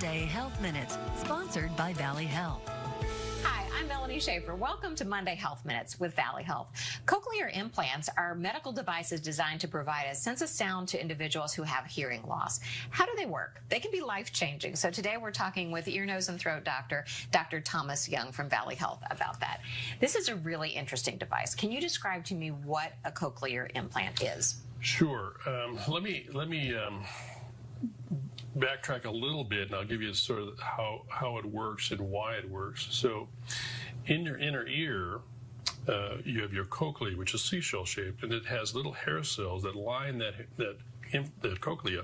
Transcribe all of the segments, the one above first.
Monday Health Minutes, sponsored by Valley Health. Hi, I'm Melanie Schaefer. Welcome to Monday Health Minutes with Valley Health. Cochlear implants are medical devices designed to provide a sense of sound to individuals who have hearing loss. How do they work? They can be life-changing. So today we're talking with ear, nose, and throat doctor, Dr. Thomas Young from Valley Health about that. This is a really interesting device. Can you describe to me what a cochlear implant is? Sure. Let me backtrack a little bit, and I'll give you sort of how it works and why it works. So in your inner ear, you have your cochlea, which is seashell shaped, and it has little hair cells that line that cochlea.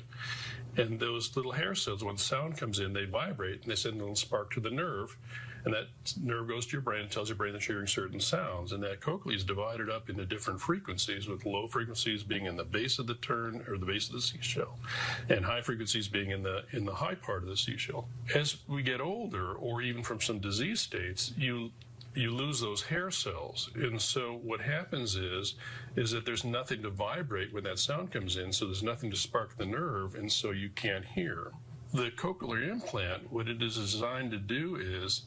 And those little hair cells, when sound comes in, they vibrate and they send a little spark to the nerve, and that nerve goes to your brain and tells your brain that you're hearing certain sounds. And that cochlea is divided up into different frequencies, with low frequencies being in the base of the tern or the base of the seashell, and high frequencies being in the high part of the seashell. As we get older, or even from some disease states, you lose those hair cells. And so what happens is that there's nothing to vibrate when that sound comes in, so there's nothing to spark the nerve, and so you can't hear. The cochlear implant, what it is designed to do is,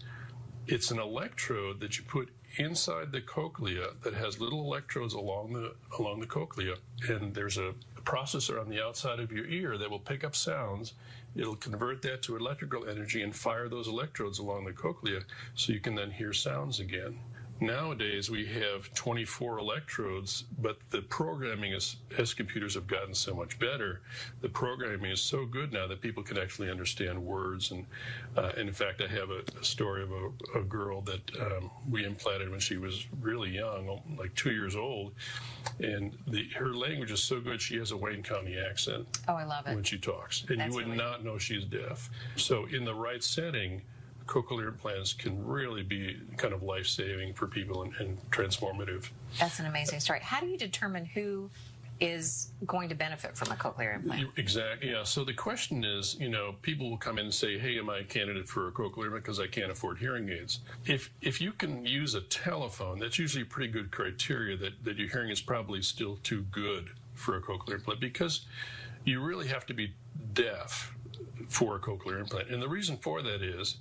it's an electrode that you put inside the cochlea that has little electrodes along the cochlea, and there's a processor on the outside of your ear that will pick up sounds. It'll convert that to electrical energy and fire those electrodes along the cochlea so you can then hear sounds again. Nowadays, we have 24 electrodes, but the programming as computers have gotten so much better, the programming is so good now that people can actually understand words. And in fact, I have a story of a girl that we implanted when she was really young, like 2 years old. And her language is so good, she has a Wayne County accent. Oh, I love it. When she talks. And you would not know she's deaf. So in the right setting, cochlear implants can really be kind of life-saving for people and transformative. That's an amazing story. How do you determine who is going to benefit from a cochlear implant? Exactly, yeah. So the question is, people will come in and say, hey, am I a candidate for a cochlear implant because I can't afford hearing aids? If you can use a telephone, that's usually a pretty good criteria that your hearing is probably still too good for a cochlear implant, because you really have to be deaf for a cochlear implant. And the reason for that is,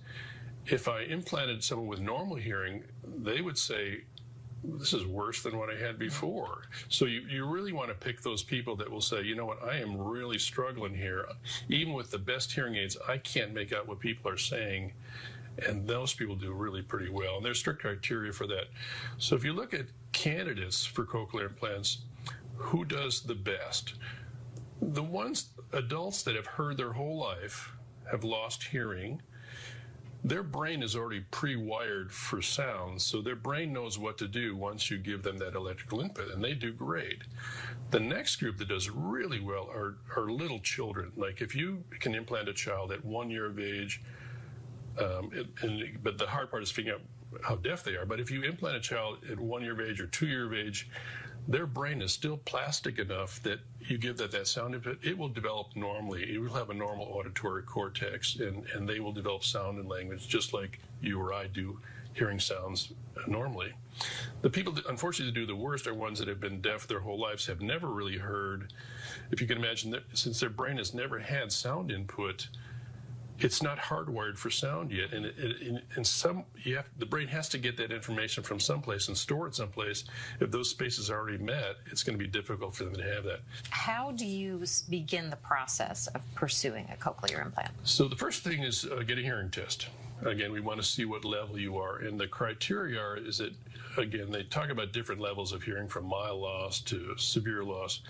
if I implanted someone with normal hearing, they would say, this is worse than what I had before. So you really want to pick those people that will say, you know what, I am really struggling here. Even with the best hearing aids, I can't make out what people are saying. And those people do really pretty well. And there's strict criteria for that. So if you look at candidates for cochlear implants, who does the best? The adults that have heard their whole life, have lost hearing, their brain is already pre-wired for sound, so their brain knows what to do once you give them that electrical input, and they do great. The next group that does really well are little children. Like if you can implant a child at 1 year of age, but the hard part is figuring out how deaf they are. But if you implant a child at 1 year of age or 2 year of age, their brain is still plastic enough that you give that sound input, it will develop normally. It will have a normal auditory cortex, and they will develop sound and language just like you or I do hearing sounds normally. The people that unfortunately do the worst are ones that have been deaf their whole lives, have never really heard. If you can imagine that, since their brain has never had sound input, it's not hardwired for sound yet, and the brain has to get that information from someplace and store it someplace. If those spaces are already met, it's going to be difficult for them to have that. How do you begin the process of pursuing a cochlear implant? So the first thing is get a hearing test. Again, we want to see what level you are, and the criteria is that, again, they talk about different levels of hearing, from mild loss to severe loss.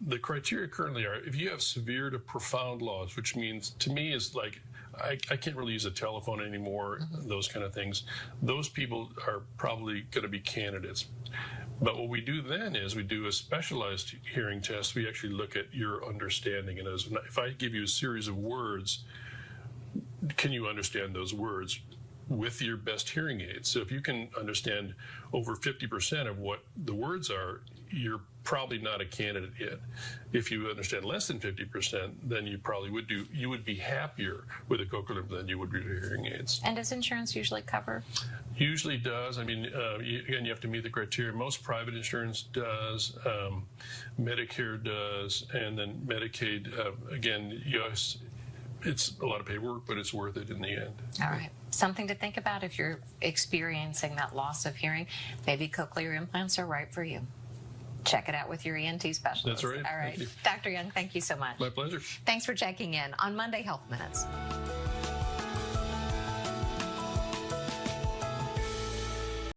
The criteria currently are, if you have severe to profound loss, which means to me is like, I can't really use a telephone anymore, those kind of things, those people are probably going to be candidates. But what we do then is we do a specialized hearing test. We actually look at your understanding. And if I give you a series of words, can you understand those words with your best hearing aid? So if you can understand over 50% of what the words are, you're probably not a candidate yet. If you understand less than 50%, then you probably would be happier with a cochlear implant than you would with your hearing aids. And does insurance usually cover? Usually does. I mean, again, you have to meet the criteria. Most private insurance does, Medicare does, and then Medicaid. Again, it's a lot of paperwork, but it's worth it in the end. All right. Something to think about if you're experiencing that loss of hearing. Maybe cochlear implants are right for you. Check it out with your ENT specialist. That's right. All right. Thank you. Dr. Young, thank you so much. My pleasure. Thanks for checking in on Monday Health Minutes.